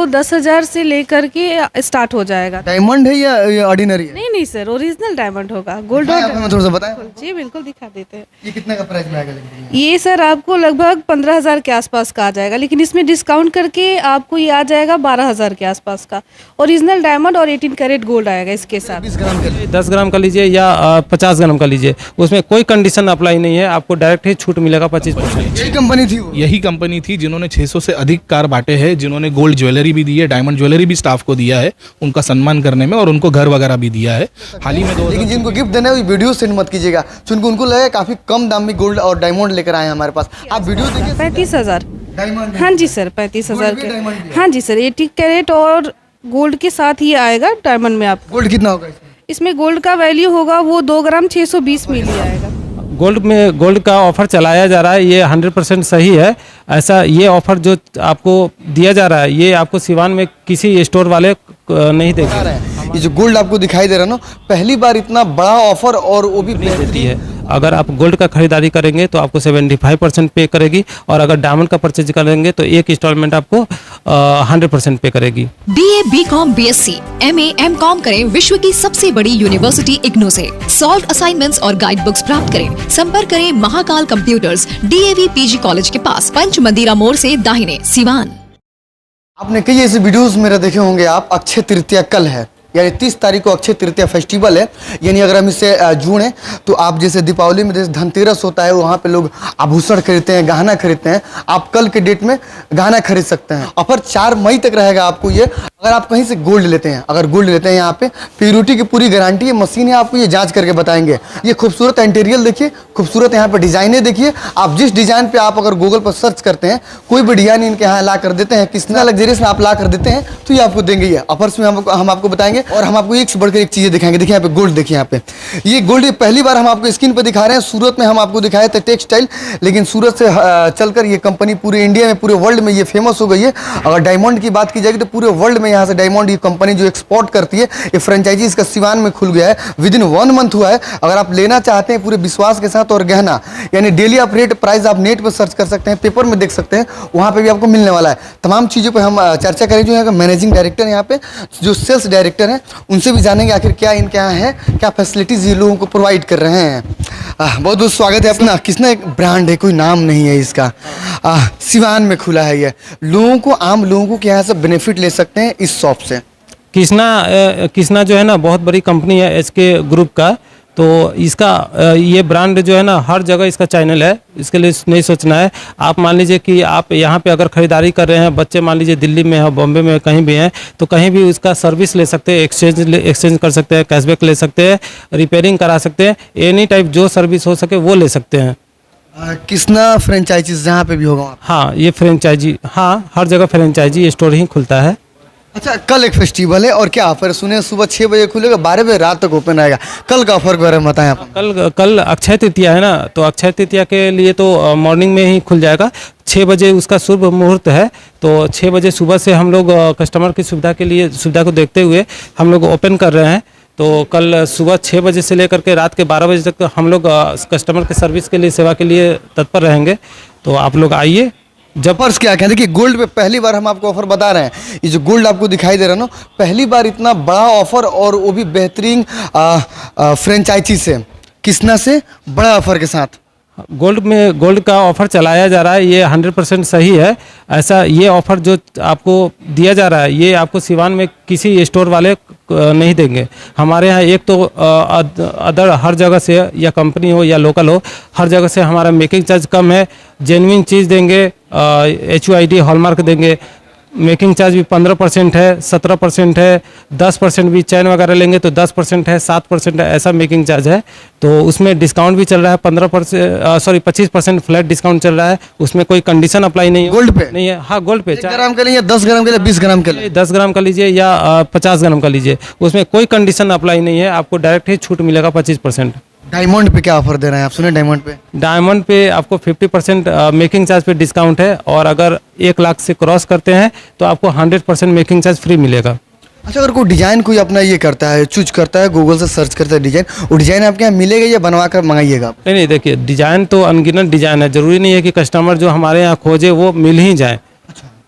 10,000 से लेकर के स्टार्ट हो जाएगा। डायमंड है या ऑर्डिनरी है? नहीं सर, ओरिजिनल डायमंड होगा। गोल्ड हाँ, हमें थोड़ा सा बताएं। जी बिल्कुल दिखा देते हैं। ये कितने का प्राइस में आएगा लेकिन? ये सर आपको लगभग 15,000 के आसपास का आ जाएगा, लेकिन इसमें डिस्काउंट करके आपको ये आ जाएगा 12,000 के आसपास का। ओरिजिनल डायमंड और 18 कैरेट गोल्ड आएगा इसके साथ। 20 ग्राम के 10 ग्राम का लीजिए या 50 ग्राम का लीजिए, उसमें कोई कंडीशन अप्लाई नहीं है, आपको डायरेक्ट ही छूट मिलेगा 25%। यही कंपनी थी वो? यही कंपनी थी जिन्होंने 600 से अधिक कार बांटे हैं, जिन्होंने गोल्ड ज्वेलरी भी दी है, डायमंड ज्वेलरी भी स्टाफ को दिया है उनका सम्मान करने में, और उनको घर वगैरह भी दिया है हाल ही में। लेकिन जिनको गिफ्ट देना है वो वीडियो सेंड मत कीजिएगा, क्योंकि उनको लगे काफी कम दाम में गोल्ड और डायमंड लेकर आए हैं हमारे पास। आप वीडियो देखिए। 35,000। डायमंड हाँ जी सर, 35,000 गोल्ड भी डायमंड भी के। है? हाँ जी सर, 18 कैरेट और गोल्ड के साथ ही आएगा डायमंड में। आपको गोल्ड कितना होगा इसमें? इसमें गोल्ड का वैल्यू होगा वो 2 ग्राम 620 मिली आएगा। गोल्ड में गोल्ड का ऑफर चलाया जा रहा है, ये 100% सही है। ऐसा ये ऑफर जो आपको दिया जा रहा है, ये आपको सिवान में किसी स्टोर वाले नहीं देंगे। ये जो गोल्ड आपको दिखाई दे रहा है ना, पहली बार इतना बड़ा ऑफर, और वो भी देती है। अगर आप गोल्ड का खरीदारी करेंगे तो आपको 75% पे करेगी, और अगर डायमंड का परचेज करेंगे तो एक इंस्टॉलमेंट आपको 100% पे करेगी। BA, BCom, BSc, MA, MCom करें विश्व की सबसे बड़ी यूनिवर्सिटी इग्नू से। सॉल्व असाइनमेंट्स और गाइड बुक्स प्राप्त करें। संपर्क करें Mahakal computers, DAV PG college के पास, पंच मंदिरा मोड़ से दाहिने, सिवान। आपने कई ऐसे वीडियोस मेरे देखे होंगे आप। अक्षय तृतीया कल है, यानी 30 तारीख को अक्षय तृतीया फेस्टिवल है। यानी अगर हम इससे जुड़ें तो आप जैसे दीपावली में जैसे धनतेरस होता है, वहाँ पे लोग आभूषण खरीदते हैं, गहना खरीदते हैं। आप कल के डेट में गहना खरीद सकते हैं। ऑफर 4 मई तक रहेगा आपको ये। अगर आप कहीं से गोल्ड लेते हैं, अगर गोल्ड लेते हैं यहाँ पे प्योरिटी की पूरी गारंटी है, मशीन है, आपको ये जांच करके बताएंगे। ये खूबसूरत इंटीरियर देखिए, खूबसूरत यहाँ पे डिजाइने देखिए। आप जिस डिजाइन पे आप अगर गूगल पर सर्च करते हैं, कोई भी डिजाइन इनके यहाँ ला कर देते हैं, कितना लग्जरियस में आप ला कर देते हैं, तो ये आपको देंगे। ये ऑफर्स में हम आपको बताएंगे, और हम आपको एक से बढ़कर एक चीजें दिखाएंगे। देखिए यहाँ पे गोल्ड, देखिए यहाँ पे ये गोल्ड पहली बार हम आपको स्क्रीन पे दिखा रहे हैं। सूरत में हम आपको दिखाए थे टेक्सटाइल, लेकिन सूरत से चलकर ये कंपनी पूरे इंडिया में, पूरे वर्ल्ड में ये फेमस हो गई है। अगर डायमंड की बात की जाएगी तो पूरे वर्ल्ड में यहाँ से डायमंड ये कंपनी जो एक्सपोर्ट करती है, ये फ्रेंचाइजी इसका सिवान में खुल गया है। विदिन 1 मंथ हुआ है। अगर आप लेना चाहते हैं पूरे विश्वास के साथ और गहना, यानी डेली आप रेट प्राइस आप नेट पर सर्च कर सकते हैं, पेपर में देख सकते हैं, वहाँ पे भी आपको मिलने वाला है। तमाम चीज़ों पे हम चर्चा करें। जो है मैनेजिंग डायरेक्टर यहाँ पे, जो सेल्स डायरेक्टर हैं, उनसे भी जानेंगे आखिर क्या इनके यहाँ है, क्या फैसिलिटीज ये लोगों को प्रोवाइड कर रहे हैं। बहुत बहुत स्वागत है अपना। किसना एक ब्रांड है, कोई नाम नहीं है इसका, सिवान में खुला है ये। लोगों को, आम लोगों को यहाँ से बेनिफिट ले सकते हैं इस शॉप से। किसना जो है ना, बहुत बड़ी कंपनी है SK ग्रुप का। तो इसका ये ब्रांड जो है ना, हर जगह इसका चैनल है। इसके लिए नहीं सोचना है। आप मान लीजिए कि आप यहाँ पे अगर ख़रीदारी कर रहे हैं, बच्चे मान लीजिए दिल्ली में है, बॉम्बे में, कहीं भी हैं, तो कहीं भी उसका सर्विस ले सकते हैं, एक्सचेंज कर सकते हैं, कैशबैक ले सकते हैं, रिपेयरिंग करा सकते हैं। एनी टाइप जो सर्विस हो सके वो ले सकते हैं। किसना फ्रेंचाइजीज जहाँ पे भी होगा? हाँ, ये फ्रेंचाइजी, हाँ, हर जगह फ्रेंचाइजी स्टोर ही खुलता है। अच्छा, कल एक फेस्टिवल है, और क्या ऑफर सुने? सुबह 6 बजे खुलेगा, 12 बजे रात तक ओपन रहेगा। कल का ऑफर के बारे में बताएं आप। कल अक्षय तृतीया है ना, तो अक्षय तृतीया के लिए तो मॉर्निंग में ही खुल जाएगा। 6 बजे उसका शुभ मुहूर्त है, तो 6 बजे सुबह से हम लोग कस्टमर की सुविधा को देखते हुए हम लोग ओपन कर रहे हैं। तो कल सुबह 6 बजे से लेकर के रात के 12 बजे तक हम लोग कस्टमर के सर्विस के लिए, सेवा के लिए तत्पर रहेंगे। तो आप लोग आइए। जब फर्स्ट क्या है, देखिए गोल्ड पे पहली बार हम आपको ऑफर बता रहे हैं। ये जो गोल्ड आपको दिखाई दे रहा है ना, पहली बार इतना बड़ा ऑफर, और वो भी बेहतरीन फ्रेंचाइजी से, किसना से बड़ा ऑफर के साथ। गोल्ड का ऑफर चलाया जा रहा है, ये 100% सही है। ऐसा ये ऑफर जो आपको दिया जा रहा है, ये आपको सिवान में किसी स्टोर वाले नहीं देंगे। हमारे यहाँ एक तो अदर हर जगह से, या कंपनी हो या लोकल हो, हर जगह से हमारा मेकिंग चार्ज कम है। जेन्युइन चीज़ देंगे, HUID हॉलमार्क देंगे। मेकिंग चार्ज भी 15% है, 17% है, 10% भी चैन वगैरह लेंगे तो 10% है, 7% है, ऐसा मेकिंग चार्ज है। तो उसमें डिस्काउंट भी चल रहा है, 25% फ्लैट डिस्काउंट चल रहा है। उसमें कोई कंडीशन अप्लाई नहीं है। गोल्ड पे नहीं है, हाँ, गोल्ड पे 1 ग्राम के लिए, 10 ग्राम के लिए, 20 ग्राम के लिए, 10 ग्राम का लीजिए या 50 ग्राम का लीजिए, उसमें कोई कंडीशन अप्लाई नहीं है। आपको डायरेक्ट ही छूट मिलेगा 25%। डायमंड पे क्या ऑफर दे रहे हैं आप? सुने डायमंड पे आपको 50% मेकिंग चार्ज पे डिस्काउंट है, और अगर 1 लाख से क्रॉस करते हैं तो आपको 100% मेकिंग चार्ज फ्री मिलेगा। अच्छा, अगर कोई डिजाइन कोई अपना ये करता है, चूज करता है, गूगल से सर्च करता है डिजाइन, वो डिजाइन आपके यहाँ मिलेगा या बनवा कर मंगाइएगा? नहीं, देखिए डिजाइन तो अनगिनत डिजाइन है। जरूरी नहीं है कि कस्टमर जो हमारे यहाँ खोजे वो मिल ही जाए,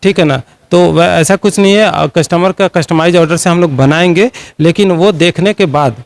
ठीक है ना। तो वह ऐसा कुछ नहीं है, कस्टमर का कस्टमाइज ऑर्डर से हम लोग बनाएंगे, लेकिन वो देखने के बाद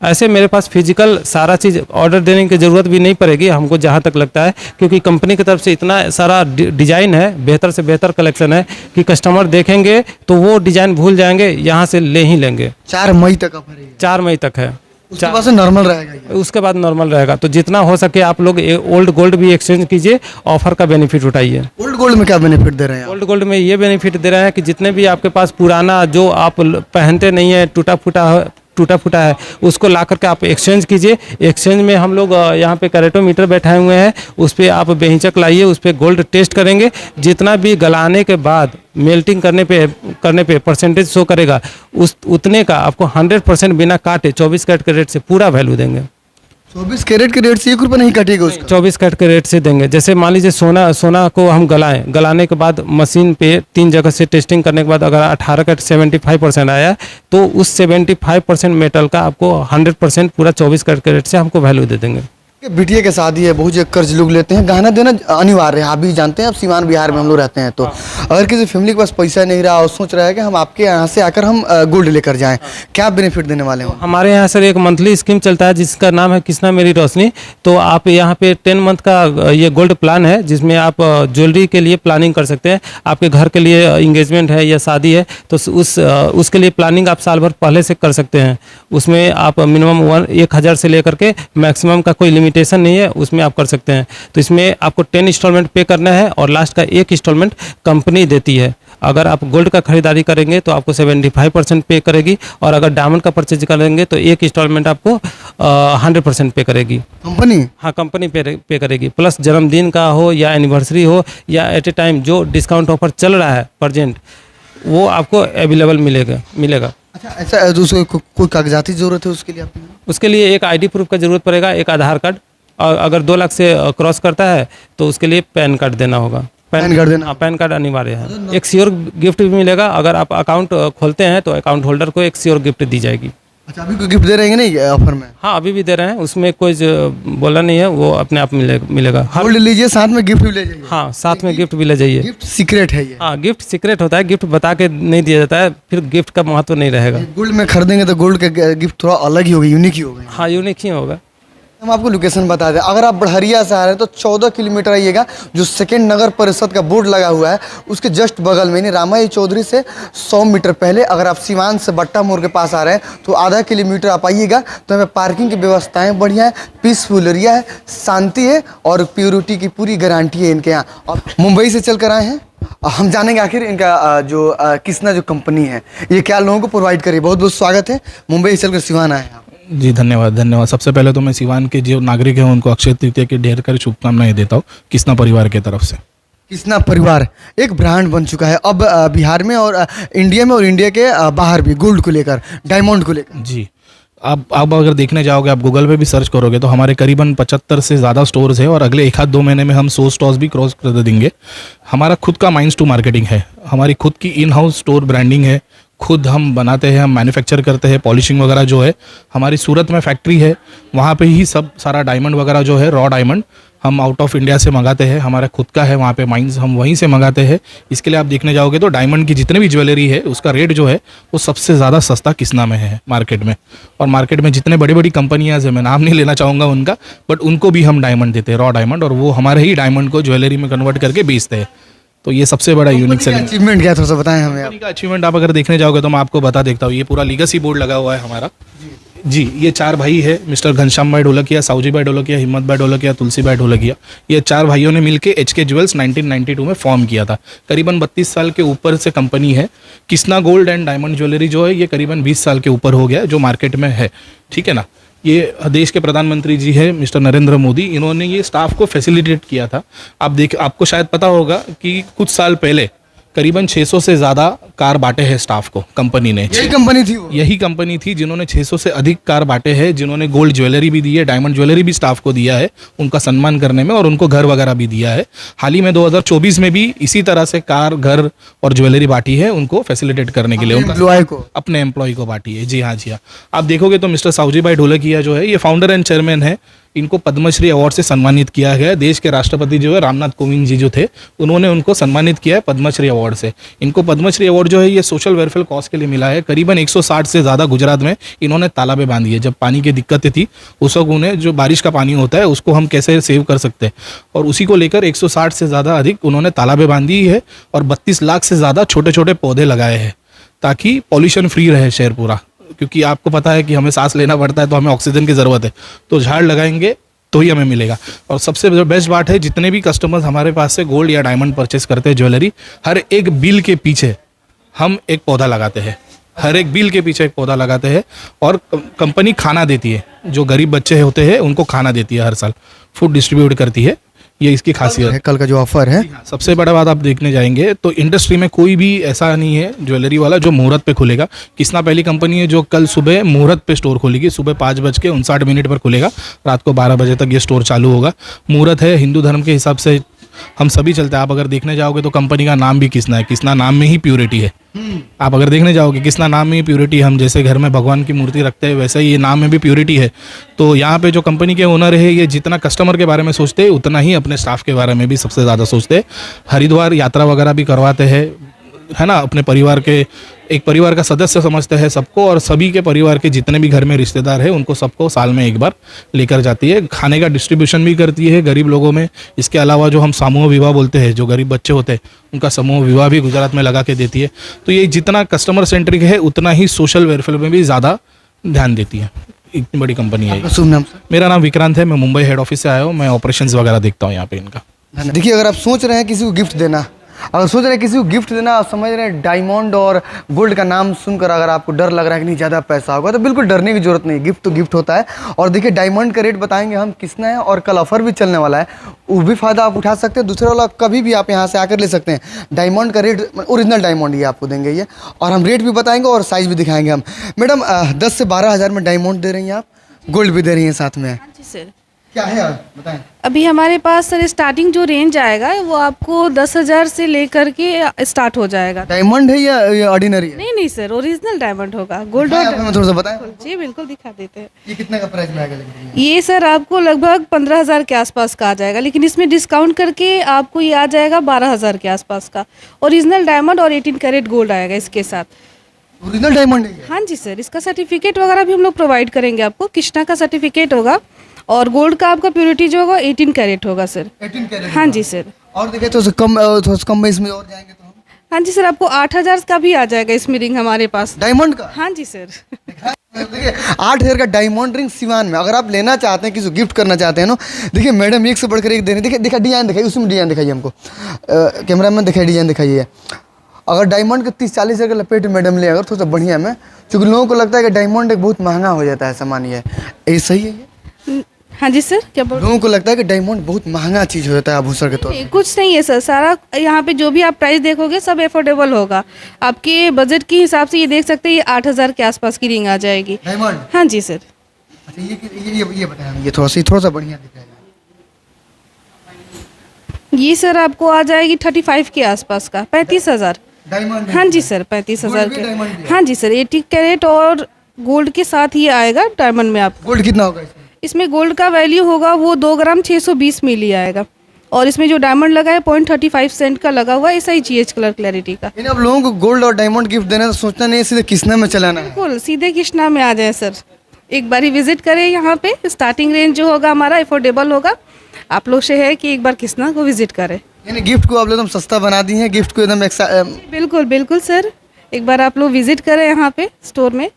ऐसे मेरे पास फिजिकल सारा चीज़ ऑर्डर देने की ज़रूरत भी नहीं पड़ेगी हमको, जहाँ तक लगता है, क्योंकि कंपनी की तरफ से इतना सारा डिज़ाइन है, बेहतर से बेहतर कलेक्शन है कि कस्टमर देखेंगे तो वो डिज़ाइन भूल जाएंगे, यहाँ से ले ही लेंगे। 4 मई तक ऑफर है, 4 मई तक है। उसके बाद से नॉर्मल रहेगा ये? उसके बाद नॉर्मल रहेगा। तो जितना हो सके आप लोग ओल्ड गोल्ड भी एक्सचेंज कीजिए, ऑफर का बेनिफिट उठाइए। ओल्ड गोल्ड में क्या बेनिफिट दे रहे हैं आप? ओल्ड गोल्ड में ये बेनिफिट दे रहे हैं कि जितने भी आपके पास पुराना जो आप पहनते नहीं है, टूटा फूटा है, उसको ला करके आप एक्सचेंज कीजिए। एक्सचेंज में हम लोग यहाँ पे कैरेटोमीटर बैठाए हुए हैं, उस पर आप बेहिचक लाइए, उस पर गोल्ड टेस्ट करेंगे। जितना भी गलाने के बाद मेल्टिंग करने पे परसेंटेज शो करेगा, उतने का आपको 100% बिना काटे 24 कैरेट के रेट से पूरा वैल्यू देंगे। 24 कैरेट के रेट से 1 रुपये नहीं कटेगा उसका? 24 कैरेट के रेट से देंगे। जैसे मान लीजिए सोना को हम गलाने के बाद मशीन पे 3 जगह से टेस्टिंग करने के बाद अगर 18 कैरेट 75% आया, तो उस 75% मेटल का आपको 100% पूरा 24 कैरेट के रेट से हमको वैल्यू दे देंगे। बिटिया की शादी है, बहुत जगह कर्ज लोग लेते हैं, गहना देना अनिवार्य है। आप भी जानते हैं, अब सीवान बिहार में हम लोग रहते हैं, तो अगर किसी फैमिली के पास पैसा नहीं रहा और सोच रहा है कि हम आपके यहाँ से आकर हम गोल्ड लेकर जाएं, क्या बेनिफिट देने वाले हैं? हमारे यहाँ सर एक मंथली स्कीम चलता है जिसका नाम है किसना मेरी रोशनी। तो आप यहाँ पे 10 मंथ का ये गोल्ड प्लान है, जिसमें आप ज्वेलरी के लिए प्लानिंग कर सकते हैं। आपके घर के लिए इंगेजमेंट है या शादी है, तो उसके लिए प्लानिंग आप साल भर पहले से कर सकते हैं। उसमें आप मिनिमम 1000 से लेकर के मैक्सिमम का कोई लिमिटेशन नहीं है, उसमें आप कर सकते हैं। तो इसमें आपको 10 इंस्टॉलमेंट पे करना है और लास्ट का 1 इंस्टॉलमेंट कंपनी देती है। अगर आप गोल्ड का खरीदारी करेंगे तो आपको 75% पे करेगी, और अगर डायमंड का परचेज करेंगे तो 1 इंस्टॉलमेंट आपको 100% पे करेगी कंपनी। हाँ, कंपनी पे करेगी। प्लस जन्मदिन का हो या एनिवर्सरी हो या एट ए टाइम जो डिस्काउंट ऑफर चल रहा है प्रेजेंट, वो आपको अवेलेबल मिलेगा। अच्छा, ऐसा दूसरे कोई कागजाती जरूरत है उसके लिए? उसके लिए एक आईडी प्रूफ का जरूरत पड़ेगा, एक आधार कार्ड, और अगर 2 लाख से क्रॉस करता है तो उसके लिए पैन कार्ड देना होगा। पैन कार्ड देना? पैन कार्ड अनिवार्य है। एक श्योर गिफ्ट भी मिलेगा, अगर आप अकाउंट खोलते हैं तो अकाउंट होल्डर को एक श्योर गिफ्ट दी जाएगी। अच्छा, अभी कोई गिफ्ट दे रहे हैं नहीं ऑफर में? हाँ, अभी भी दे रहे हैं, उसमें कोई बोला नहीं है, वो अपने आप मिलेगा। गोल्ड लीजिए, साथ में गिफ्ट भी ले जाइए। हाँ, साथ में गिफ्ट भी ले जाइए। गिफ्ट सीक्रेट है ये? हाँ, गिफ्ट सीक्रेट होता है, गिफ्ट बता के नहीं दिया जाता है, फिर गिफ्ट का महत्व नहीं रहेगा। गोल्ड में खरीदेंगे तो गोल्ड का गिफ्ट थोड़ा अलग ही होगा, यूनिक ही होगा। हाँ, यूनिक ही होगा। हम आपको लोकेशन बता दें, अगर आप बढ़हरिया से आ रहे हैं तो 14 किलोमीटर आइएगा, जो सेकंड नगर परिषद का बोर्ड लगा हुआ है उसके जस्ट बगल में, यानी रामाई चौधरी से 100 मीटर पहले। अगर आप सीवान से बट्टा मोड़ के पास आ रहे हैं तो आधा किलोमीटर आप आइएगा, तो हमें पार्किंग की व्यवस्थाएं बढ़िया है, पीसफुल एरिया है, शांति है और प्योरिटी की पूरी गारंटी है इनके यहाँ। और मुंबई से चल कर आए हैं, हम जानेंगे आखिर इनका जो किसना जो कंपनी है ये क्या लोगों को प्रोवाइड करिए। बहुत बहुत स्वागत है, मुंबई से चलकर सीवान आए हैं। जी धन्यवाद। सबसे पहले तो मैं सीवान के जो नागरिक हैं उनको अक्षय तृतीया की ढेर सारी शुभकामनाएं देता हूँ किसना परिवार की तरफ से। किसना परिवार एक ब्रांड बन चुका है अब बिहार में और इंडिया में, और इंडिया के बाहर भी, गोल्ड को लेकर, डायमंड को लेकर। जी, आप अगर देखने जाओगे, आप गूगल पे भी सर्च करोगे तो हमारे करीबन 75 से ज़्यादा स्टोर्स है, और अगले 1-2 महीने में हम 100 स्टोर्स भी क्रॉस कर देंगे। हमारा खुद का माइंड्स टू मार्केटिंग है, हमारी खुद की इन हाउस स्टोर ब्रांडिंग है, खुद हम बनाते हैं, हम मैन्युफैक्चर करते हैं, पॉलिशिंग वगैरह जो है हमारी सूरत में फैक्ट्री है, वहाँ पे ही सब सारा डायमंड वगैरह जो है, रॉ डायमंड हम आउट ऑफ इंडिया से मंगाते हैं, हमारा खुद का है वहाँ पे माइंस, हम वहीं से मंगाते हैं। इसके लिए आप देखने जाओगे तो डायमंड की जितने भी ज्वेलरी है उसका रेट जो है वो सबसे ज़्यादा सस्ता किसना में है मार्केट में। और मार्केट में जितने बड़ी बड़ी कंपनियाँ हैं, मैं नाम नहीं लेना चाहूँगा उनका, बट उनको भी हम डायमंड देते हैं, रॉ डायमंड, और वो हमारे ही डायमंड को ज्वेलरी में कन्वर्ट करके बेचते हैं। तो ये सबसे बड़ा यूनिक सेलिंग। अचीवमेंट क्या, थोड़ा सा बताएं हमें आप। का अचीवमेंट आप अगर देखने जाओगे तो मैं आपको बता देता हूँ। ये पूरा लीगेसी बोर्ड लगा हुआ है हमारा। जी, ये 4 भाई है, मिस्टर घनश्याम भाई ढोलकिया, साउजी भाई ढोलकिया, हिम्मत भाई ढोलकिया, तुलसी भाई ढोलकिया। ये 4 भाइयों ने मिलकर HK ज्वेल्स 1992 में फॉर्म किया था। करीबन 32 साल के ऊपर से कंपनी है। Kisna gold and diamond jewellery जो है ये करीबन 20 साल के ऊपर हो गया जो मार्केट में है, ठीक है ना। ये देश के प्रधानमंत्री जी है मिस्टर नरेंद्र मोदी, इन्होंने ये स्टाफ को फैसिलिटेट किया था। आपको शायद पता होगा कि कुछ साल पहले करीबन 600 से ज़्यादा कार बांटे हैं स्टाफ को कंपनी ने। यही कंपनी थी वो? यही कंपनी थी जिन्होंने 600 से अधिक कार बांटे हैं, जिन्होंने गोल्ड ज्वेलरी भी दी है, डायमंड ज्वेलरी भी स्टाफ को दिया है उनका सम्मान करने में, और उनको घर वगैरह भी दिया है। हाल ही में 2024 में भी इसी तरह से कार, घर और ज्वेलरी बांटी है उनको फैसिलिटेट करने के लिए, उनका एम्प्लॉय को, अपने एम्प्लॉय को बांटी है। जी हाँ, जी हाँ। आप देखोगे तो मिस्टर सावजी भाई ढोलकिया जो है, ये फाउंडर एंड चेयरमैन है। इनको पद्मश्री अवार्ड से सम्मानित किया गया है। देश के राष्ट्रपति जो है रामनाथ कोविंद जी जो थे, उन्होंने उनको सम्मानित किया है पद्मश्री अवार्ड से। इनको पद्मश्री अवार्ड जो है ये सोशल वेलफेयर कॉज के लिए मिला है। करीबन 160 से ज़्यादा गुजरात में इन्होंने तालाबें बांधी है। जब पानी की दिक्कतें थी उस वक्त उन्हें, जो बारिश का पानी होता है उसको हम कैसे सेव कर सकते हैं, और उसी को लेकर 160 से ज़्यादा अधिक उन्होंने तालाबें बांधी है, और 32 लाख से ज़्यादा छोटे छोटे पौधे लगाए हैं ताकि पॉल्यूशन फ्री रहे शहर पूरा। क्योंकि आपको पता है कि हमें सांस लेना पड़ता है तो हमें ऑक्सीजन की ज़रूरत है, तो झाड़ लगाएंगे तो ही हमें मिलेगा। और सबसे बेस्ट बात है, जितने भी कस्टमर्स हमारे पास से गोल्ड या डायमंड परचेस करते हैं ज्वेलरी, हर एक बिल के पीछे हम एक पौधा लगाते हैं। हर एक बिल के पीछे एक पौधा लगाते हैं। और कंपनी खाना देती है, जो गरीब बच्चे होते हैं उनको खाना देती है, हर साल फूड डिस्ट्रीब्यूट करती है। ये इसकी खासियत है। कल का जो ऑफर है, सबसे बड़ा बात आप देखने जाएंगे तो इंडस्ट्री में कोई भी ऐसा नहीं है ज्वेलरी वाला जो मुहूर्त पे खुलेगा। किसना पहली कंपनी है जो कल सुबह मुहूर्त पे स्टोर खोलेगी। सुबह 5:59 पर खुलेगा, रात को 12 बजे तक ये स्टोर चालू होगा। मुहूर्त है, हिंदू धर्म के हिसाब से हम सभी चलते हैं। आप अगर देखने जाओगे तो कंपनी का नाम भी किसना है, किसना नाम में ही प्योरिटी है। आप अगर देखने जाओगे किसना नाम में ही प्योरिटी, हम जैसे घर में भगवान की मूर्ति रखते हैं वैसे ही ये नाम में भी प्योरिटी है। तो यहाँ पे जो कंपनी के ओनर है, ये जितना कस्टमर के बारे में सोचते हैं उतना ही अपने स्टाफ के बारे में भी सबसे ज़्यादा सोचते हैं। हरिद्वार यात्रा वगैरह भी करवाते हैं, है ना, अपने परिवार के, एक परिवार का सदस्य समझते हैं सबको, और सभी के परिवार के जितने भी घर में रिश्तेदार हैं उनको सबको साल में एक बार लेकर जाती है। खाने का डिस्ट्रीब्यूशन भी करती है गरीब लोगों में। इसके अलावा जो हम समूह विवाह बोलते हैं, जो गरीब बच्चे होते हैं उनका समूह विवाह भी गुजरात में लगा के देती है। तो ये जितना कस्टमर सेंट्रिक है उतना ही सोशल वेलफेयर में भी ज़्यादा ध्यान देती है। इतनी बड़ी कंपनी है। शुभ नाम सर? मेरा नाम विक्रांत है, मैं मुंबई हेड ऑफिस से आया हूँ। मैं ऑपरेशंस वगैरह देखता हूँ यहाँ पे इनका। देखिए, अगर आप सोच रहे हैं किसी को गिफ्ट देना, अगर सोच रहे हैं किसी को गिफ्ट देना, आप समझ रहे हैं डायमंड और गोल्ड का नाम सुनकर अगर आपको डर लग रहा है कि नहीं ज़्यादा पैसा होगा, तो बिल्कुल डरने की जरूरत नहीं। गिफ्ट तो गिफ्ट होता है। और देखिए, डायमंड का रेट बताएंगे हम कितना है, और कल ऑफर भी चलने वाला है, वो भी फ़ायदा आप उठा सकते हैं। दूसरे वाला कभी भी आप यहाँ से आकर ले सकते हैं। डायमंड का रेट ओरिजिनल डायमंड ये आपको देंगे ये, और हम रेट भी बताएंगे और साइज़ भी दिखाएंगे हम। मैडम, 10 से 12 हज़ार में डायमंड दे रही हैं आप, गोल्ड भी दे रही हैं साथ में, जी सर। क्या है बताएं? अभी हमारे पास सर स्टार्टिंग जो रेंज आएगा वो आपको 10,000 से लेकर के स्टार्ट हो जाएगा। डायमंड है या ऑर्डिनरी है? नहीं नहीं सर, ओरिजिनल डायमंड होगा, गोल्ड हाँ, और हमें थोड़ा सा बताएं। जी बिल्कुल दिखा देते हैं। ये कितने का प्राइस में आएगा लेकिन? ये सर आपको लगभग 15,000 के आसपास का आ जाएगा, लेकिन इसमें डिस्काउंट करके आपको ये आ जाएगा 12,000 के आसपास का। ओरिजिनल डायमंड और 18 कैरेट गोल्ड आएगा इसके साथ। ओरिजिनल डायमंड है ये? हाँ जी सर, इसका सर्टिफिकेट वगैरह भी हम लोग प्रोवाइड करेंगे आपको। कृष्णा का सर्टिफिकेट होगा, और गोल्ड का आपका प्योरिटी जो होगा 18 कैरेट होगा सर। 18 कैरेट? हाँ जी सर। और देखिए थोड़ा सा कम में इसमें और जाएंगे तो हम? हाँ जी सर, आपको 8,000 का भी आ जाएगा इसमें रिंग हमारे पास। डायमंड का? हाँ जी सर। देखिए 8,000 का डायमंड रिंग सिवान में अगर आप लेना चाहते हैं, किसी को गिफ्ट करना चाहते हैं ना, देखिए मैडम एक से बढ़कर एक दे रही है। देखिए देखा डिजाइन दिखाइए, उसमें डिजाइन दिखाइए हमको, कैमरा में दिखाइए डिजाइन दिखाइए। अगर डायमंड का 30-40 हज़ार का लपेट मैडम ले, अगर थोड़ा सा बढ़िया में, क्योंकि लोगों को लगता है कि डायमंड एक बहुत महंगा हो जाता है सामान, ये सही है ये? हाँ जी सर, क्या बोल? लोगों को लगता है कि डायमंड बहुत महंगा चीज़ हो जाता है आभूषण के तौर पर। कुछ नहीं है सर, सारा यहाँ पे जो भी आप प्राइस देखोगे सब अफोर्डेबल होगा। आपके बजट के हिसाब से ये देख सकते हैं, ये 8,000 के आसपास की रिंग आ जाएगी। डायमंड? हाँ जी सर। अच्छा, ये बताया, ये थोड़ा सा बढ़िया दिखाएगा। ये सर आपको आ जाएगी 35 के आसपास का, 35,000। डायमंड? हाँ जी सर, 35,000 गोल्ड भी डायमंड भी के। है? हाँ जी सर, 80 कैरेट और गोल्ड के साथ ये आएगा डायमंड में आपको। गोल्ड कितना होगा इसमें? इसमें गोल्ड का वैल्यू होगा वो 2 ग्राम 620 मिली आएगा, और इसमें जो डायमंड लगा है 0.35 सेंट का लगा हुआ है, ऐसा ही GH कलर क्लैरिटी का। यानी आप लोगों को गोल्ड और डायमंड गिफ्ट देना तो सोचना नहीं है, सीधे कृष्णा में चलाना है। बिल्कुल, सीधे कृष्णा में आ जाए सर, एक बार ही विजिट करें यहाँ पे। स्टार्टिंग रेंज जो होगा हमारा अफोर्डेबल होगा। आप लोग से है कि एक बार कृष्णा को विजिट करें। यानी गिफ्ट को आप लोग एकदम सस्ता बना दी हैं, गिफ्ट को एकदम बिल्कुल बिल्कुल सर, एक बार आप लोग विजिट करें यहाँ पे स्टोर में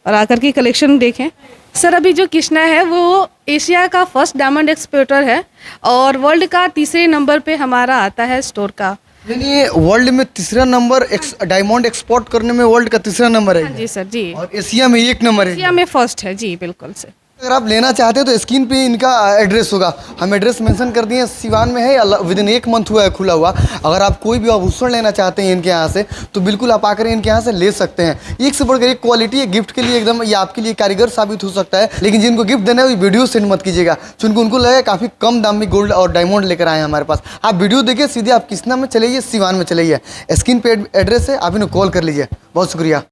और आकर के कलेक्शन देखें। सर अभी जो कृष्णा है वो एशिया का फर्स्ट डायमंड एक्सपोर्टर है, और वर्ल्ड का 3रे नंबर पे हमारा आता है स्टोर का। यानी वर्ल्ड में 3रा नंबर डायमंड एक्सपोर्ट करने में वर्ल्ड का 3रा नंबर हाँ है जी सर जी। और एशिया में 1 नंबर है। एशिया में फर्स्ट है जी, बिल्कुल सर। अगर आप लेना चाहते हैं तो स्क्रीन पे इनका एड्रेस होगा, हम एड्रेस मेंशन कर दिए। सिवान में है, विदिन 1 मंथ हुआ है खुला हुआ। अगर आप कोई भी आभूषण लेना चाहते हैं इनके यहाँ से तो बिल्कुल आप आकर इनके यहाँ से ले सकते हैं। एक से बढ़कर एक क्वालिटी है, गिफ्ट के लिए एकदम ये आपके लिए कारीगर साबित हो सकता है। लेकिन जिनको गिफ्ट देना है वो वीडियो सेंड मत कीजिएगा, क्योंकि उनको लगे काफ़ी कम दाम में गोल्ड और डायमंड लेकर आए हैं हमारे पास। आप वीडियो देखिए, सीधे आप किसना में चले जाइए, सिवान में चले जाइए, स्क्रीन पे एड्रेस है, आप इन्हें कॉल कर लीजिए। बहुत शुक्रिया।